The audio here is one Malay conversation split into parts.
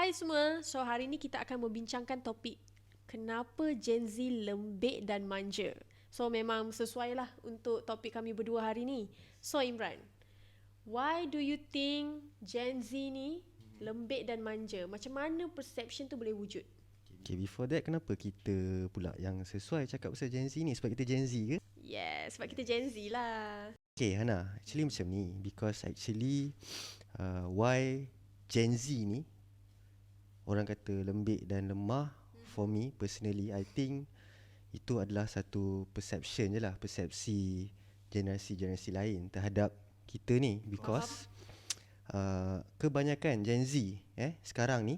Hai semua, so hari ni kita akan membincangkan topik kenapa Gen Z lembik dan manja. So memang sesuai lah untuk topik kami berdua hari ni. So Imran, why do you think Gen Z ni lembik dan manja? Macam mana perception tu boleh wujud? Okay, before that, kenapa kita pula yang sesuai cakap pasal Gen Z ni? Sebab kita Gen Z ke? Yes, sebab kita Gen Z lah. Okay, Hana, actually macam ni. Because actually, why Gen Z ni orang kata lembik dan lemah, for me personally, I think itu adalah satu perception je lah. Persepsi generasi-generasi lain terhadap kita ni. Because kebanyakan Gen Z sekarang ni,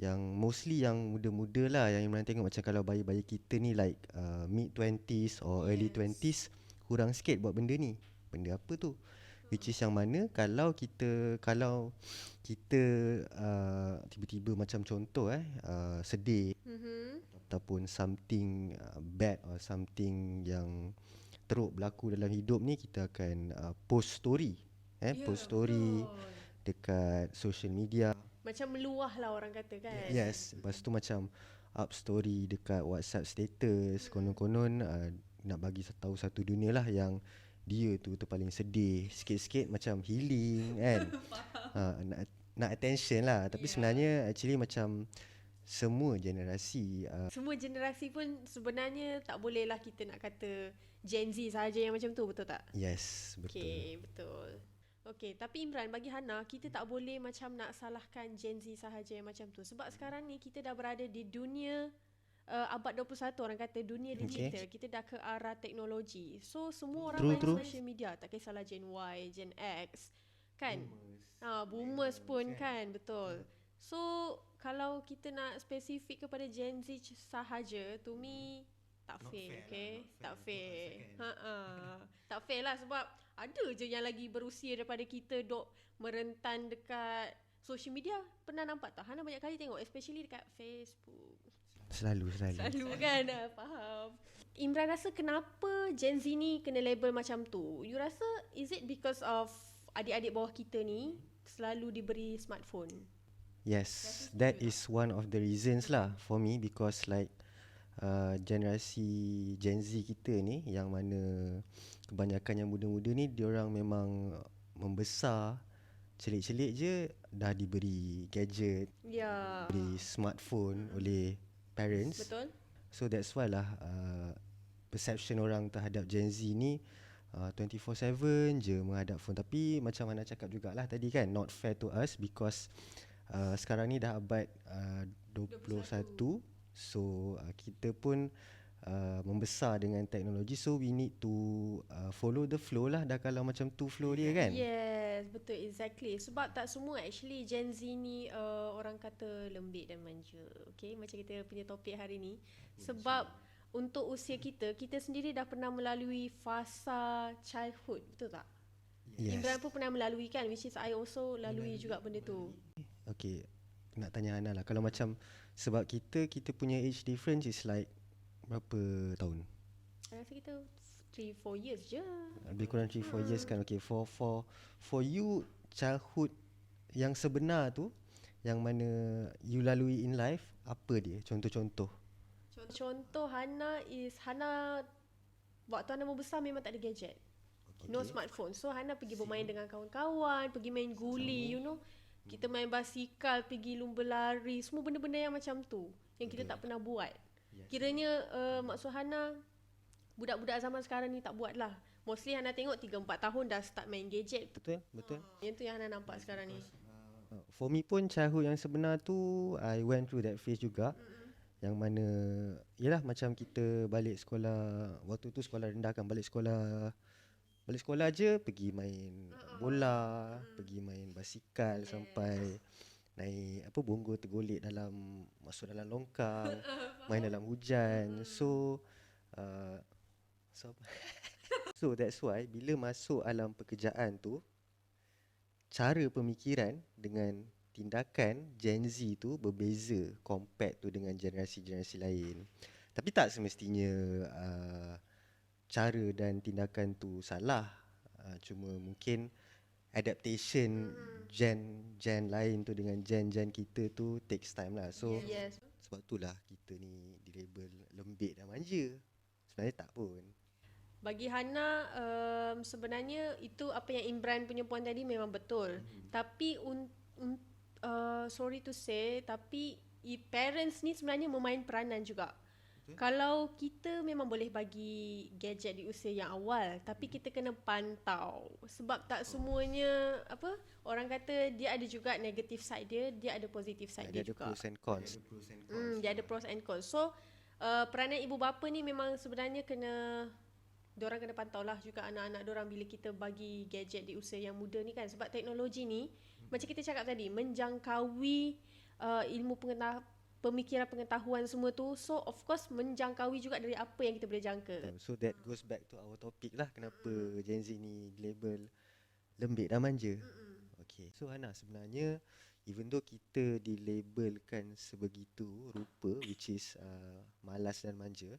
yang mostly yang muda-muda lah, yang Imran tengok macam kalau bayi-bayi kita ni like mid-20s or early 20s, kurang sikit buat benda ni. Benda apa tu? Which is yang mana kalau kita tiba-tiba macam contoh sedih ataupun something bad or something yang teruk berlaku dalam hidup ni, kita akan post story post story dekat social media. Macam meluah lah orang kata kan. Yes, lepas tu macam up story dekat WhatsApp status, konon-konon nak bagi tahu satu dunia lah yang dia tu paling sedih, sikit-sikit macam healing kan. Nak attention lah, tapi sebenarnya actually macam semua generasi Semua generasi pun sebenarnya tak boleh lah kita nak kata Gen Z sahaja yang macam tu, betul tak? yes, betul. Okay, betul. Okay, tapi Imran, bagi Hana, kita tak boleh macam nak salahkan Gen Z sahaja yang macam tu. Sebab sekarang ni kita dah berada di dunia abad 21, orang kata dunia digital. Kita dah ke arah teknologi. So, semua orang main social media. Tak kisahlah Gen Y, Gen X, kan? Boomers pun kan, betul. So, kalau kita nak spesifik kepada Gen Z sahaja, to me, tak fair, okay? Tak fair. Tak fair lah sebab ada je yang lagi berusia daripada kita dok merentan dekat social media. Pernah nampak tak? Hana banyak kali tengok, especially dekat Facebook. Selalu Kan, faham. Imran rasa kenapa Gen Z ni kena label macam tu? You rasa is it because of adik-adik bawah kita ni selalu diberi smartphone? Yes, that is one of the reasons lah for me, because like generasi Gen Z kita ni, yang mana kebanyakan yang muda-muda ni, diorang memang membesar celik-celik je dah diberi gadget, diberi smartphone oleh parents. Betul. So that's why lah perception orang terhadap Gen Z ni 24/7 je menghadap phone. Tapi macam mana cakap jugalah tadi kan, not fair to us because sekarang ni dah abad 21. So kita pun membesar dengan teknologi, so we need to follow the flow lah. Dah kalau macam tu flow dia kan. Yes, betul, exactly. Sebab tak semua actually Gen Z ni orang kata lembik dan manja. Okay, macam kita punya topik hari ni. Sebab untuk usia kita, kita sendiri dah pernah melalui fasa childhood, betul tak? Yes. Imran pun pernah melalui kan, which is I also lalui juga benda tu. Okay, nak tanya Hana lah, kalau macam sebab kita punya age difference is like berapa tahun? I rasa kita 3-4 years je. Lebih kurang 3-4 years kan. Okay, for you, childhood yang sebenar tu, yang mana you lalui in life, apa dia? Contoh-contoh. Contoh Hana waktu Hana membesar memang tak ada gadget. No smartphone. So Hana pergi bermain dengan kawan-kawan, pergi main guli, you know. Kita main basikal, pergi lumba lari, semua benda-benda yang macam tu yang kita tak pernah buat. Kiranya maksud Hana, budak-budak zaman sekarang ni tak buat lah. Mostly Hana tengok 3-4 tahun dah start main gadget. Betul. Yang tu yang Hana nampak sekarang ni. For me pun childhood yang sebenar tu, I went through that phase juga. Yang mana, yelah macam kita balik sekolah, waktu tu sekolah rendah kan, balik sekolah je pergi main bola, pergi main basikal sampai naik bonggol tergolek masuk dalam longkang, main dalam hujan. So so that's why bila masuk alam pekerjaan tu, cara pemikiran dengan tindakan Gen Z tu berbeza compared tu dengan generasi-generasi lain. Tapi tak semestinya cara dan tindakan tu salah. Cuma mungkin adaptation gen lain tu dengan gen kita tu takes time lah. So Yes. sebab itulah kita ni dilabel lembik dan manja. Sebenarnya tak pun. Bagi Hana, sebenarnya itu apa yang Imran punya point tadi memang betul. Tapi sorry to say, tapi parents ni sebenarnya memain peranan juga. Kalau kita memang boleh bagi gadget di usia yang awal, tapi kita kena pantau. Sebab tak semuanya orang kata dia ada juga negative side dia ada positive side dia Dia ada juga. pros and cons. Dia ada pros and cons. So peranan ibu bapa ni memang sebenarnya diorang kena pantau lah juga anak-anak diorang bila kita bagi gadget di usia yang muda ni kan. Sebab teknologi ni macam kita cakap tadi menjangkaui ilmu pemikiran pengetahuan semua tu. So of course menjangkaui juga dari apa yang kita boleh jangka. So that goes back to our topic lah, kenapa Gen Z ni label lembik dan manja. Okay. So Hana, sebenarnya even though kita dilabelkan sebegitu rupa, which is malas dan manja,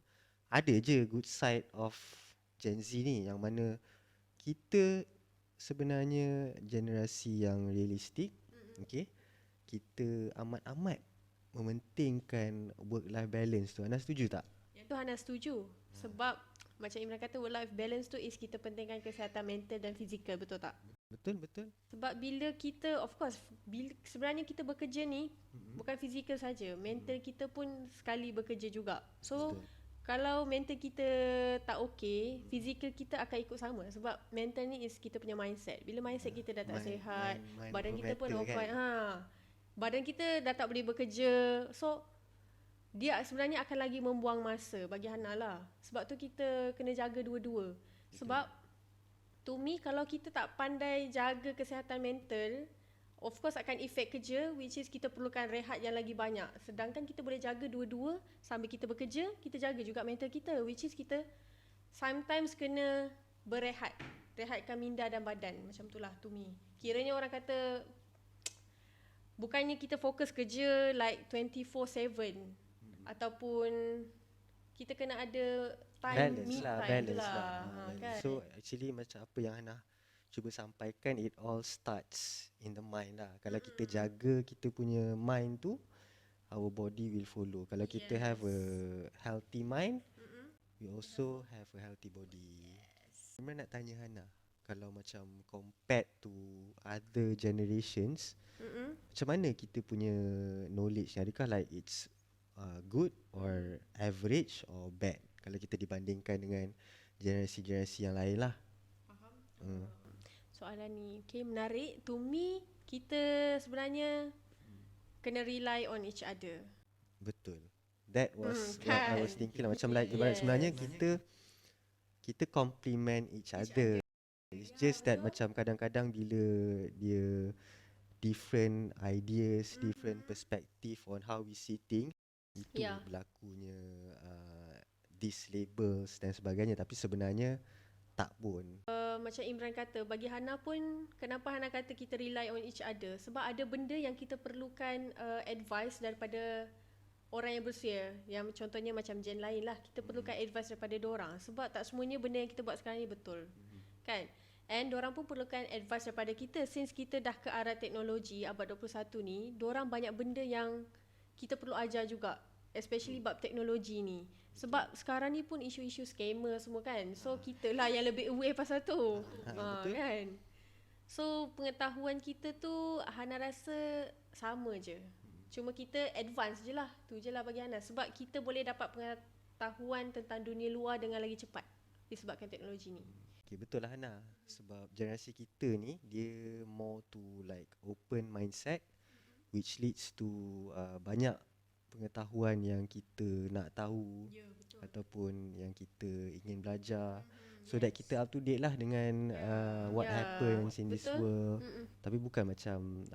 ada je good side of Gen Z ni, yang mana kita sebenarnya generasi yang realistik. Okay, kita amat-amat mementingkan work-life balance tu. Anda setuju tak? Yang tu Hana setuju. Sebab macam Imran kata work-life balance tu is kita pentingkan kesihatan mental dan fizikal, betul tak? Betul. Sebab bila kita, of course, sebenarnya kita bekerja ni bukan fizikal saja, mental kita pun sekali bekerja juga. So Betul. kalau mental kita tak okay, fizikal kita akan ikut sama. Sebab mental ni is kita punya mindset. Bila mindset kita dah tak sihat, badan kita pun kan? badan kita dah tak boleh bekerja. So dia sebenarnya akan lagi membuang masa bagi Hana lah. Sebab tu kita kena jaga dua-dua. Sebab to me, kalau kita tak pandai jaga kesihatan mental, of course akan efek kerja, which is kita perlukan rehat yang lagi banyak. Sedangkan kita boleh jaga dua-dua, sambil kita bekerja, kita jaga juga mental kita, which is kita sometimes kena berehat. Rehatkan minda dan badan. Macam tu lah to me. Kiranya orang kata, bukannya kita fokus kerja like 24/7, ataupun kita kena ada time, balance lah. kan? So actually macam apa yang Hana cuba sampaikan, it all starts in the mind lah. Kalau kita jaga kita punya mind tu, our body will follow. Kalau kita have a healthy mind, we also have a healthy body. Sebenarnya nak tanya Hana, kalau macam compared to other generations, macam mana kita punya knowledge ni? Adakah like it's good or average or bad kalau kita dibandingkan dengan generasi-generasi yang lain lah? Soalan ni menarik. To me, kita sebenarnya kena rely on each other. Betul. That was what I was thinking lah. Macam like ibarat sebenarnya kita complement each other. It's just that macam kadang-kadang bila dia different ideas, different perspective on how we see things, itu berlakunya these labels dan sebagainya. Tapi sebenarnya tak pun. Macam Imran kata, bagi Hana pun, kenapa Hana kata kita rely on each other? Sebab ada benda yang kita perlukan advice daripada orang yang berusia, yang contohnya macam gen lain lah. Kita perlukan advice daripada diorang. Sebab tak semuanya benda yang kita buat sekarang ni betul, kan? And diorang pun perlukan advice daripada kita. Since kita dah ke arah teknologi abad 21 ni, diorang banyak benda yang kita perlu ajar juga, especially bab teknologi ni. Sebab sekarang ni pun isu-isu scammer semua kan. So kita lah yang lebih aware pasal tu, kan? So pengetahuan kita tu Hana rasa sama je, cuma kita advance je lah. Tu je lah bagi Hana. Sebab kita boleh dapat pengetahuan tentang dunia luar dengan lagi cepat disebabkan teknologi ni. Okay, betul lah Hana. Sebab generasi kita ni, dia more to like open mindset, which leads to banyak pengetahuan yang kita nak tahu, ataupun yang kita ingin belajar, so that kita up to date lah dengan what happens in this world. Tapi bukan macam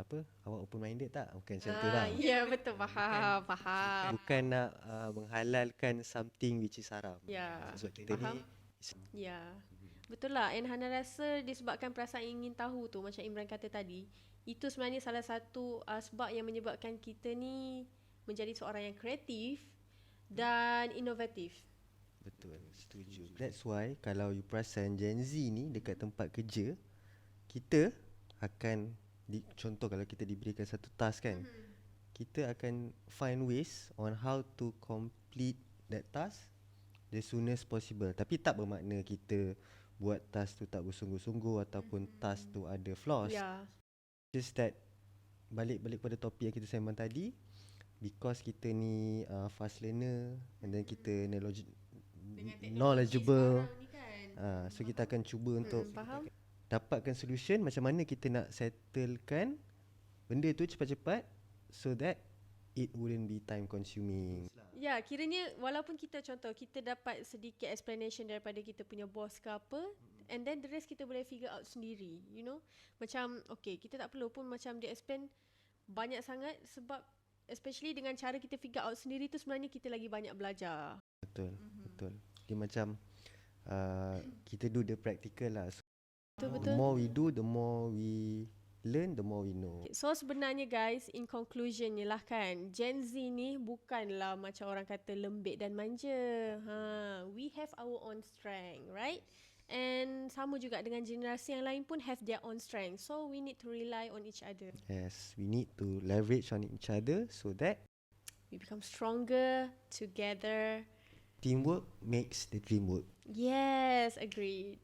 awak open minded tak? Bukan macam tu lah. Ya, betul. Faham. Bukan nak menghalalkan something which is haram. Sebab kita ni betul lah. And Hana rasa disebabkan perasaan ingin tahu tu, macam Imran kata tadi, itu sebenarnya salah satu sebab yang menyebabkan kita ni menjadi seorang yang kreatif dan inovatif. Betul, setuju. That's why kalau you perasan Gen Z ni dekat tempat kerja, kita akan contoh kalau kita diberikan satu task kan, kita akan find ways on how to complete that task the soonest possible. Tapi tak bermakna kita buat task tu tak bersungguh-sungguh ataupun task tu ada flaws. Yeah. Just that balik pada topik yang kita sembang tadi, because kita ni fast learner and then kita knowledgeable, so kita akan cuba untuk Faham? dapatkan solution macam mana kita nak settlekan benda tu cepat-cepat so that it wouldn't be time consuming. Ya, kiranya walaupun kita contoh kita dapat sedikit explanation daripada kita punya boss ke apa, and then the rest kita boleh figure out sendiri, you know. Macam okay, kita tak perlu pun macam dia explain banyak sangat, sebab especially dengan cara kita figure out sendiri tu sebenarnya kita lagi banyak belajar. Betul. Dia macam kita do the practical lah. So, Betul-betul. the more we do, the more we learn, the more we know. Okay, so sebenarnya guys, in conclusion lah kan, Gen Z ni bukanlah macam orang kata lembik dan manja. We have our own strength, right? And sama juga dengan generasi yang lain pun have their own strength. So we need to rely on each other. Yes, we need to leverage on each other so that We become stronger together. teamwork makes the dream work. Yes, agreed.